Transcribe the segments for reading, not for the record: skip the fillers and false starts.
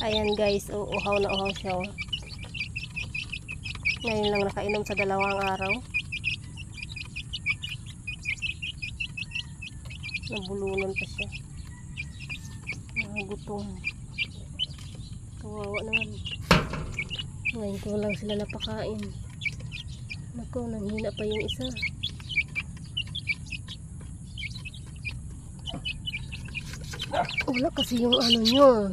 Ayan guys, uhaw na uhaw siya. Oh. Ngayon lang nakainom sa 2 araw. Nabulunan pa siya. Nagutom. Kawawa naman. Ngayon ko lang sila napakain. Naku, nanghina pa yung isa. Wala kasi yung ano nyo.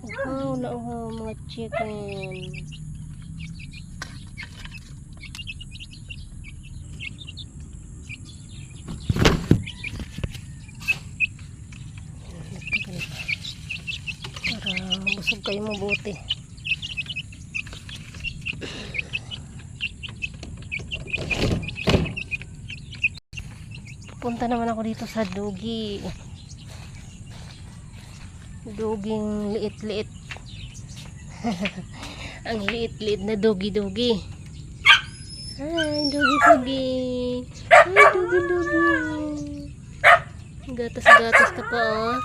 Uhaw na uhaw mga chicken. Para busog kayo mabuti. Punta naman ako dito sa Dugi. Duging liit-liit. Ang liit-liit na dugi-dugi. Hi, dugi-dugi. Hi, dugi-dugi. Gatas-gatas ka pa, oh.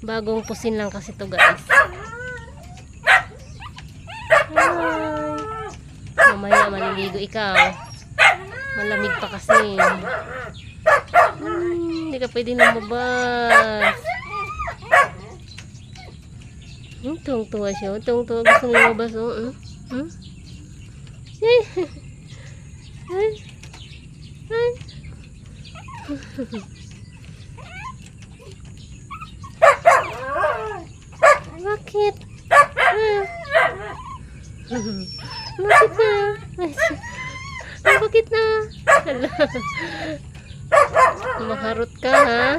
Bagong pusin lang kasi to, guys. Hi. Mamaya maliligo ikaw. Malamig pa kasi. Hindi ka pwedeng lumabas. Tuwang-tuwa siya. Tuwang-tuwa gusto mo lumabas. Bakit? Bakit na? Bakit na? Makarot ka, ha?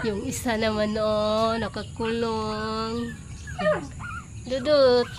Yung isa naman, oh, nakakulong. Dudut.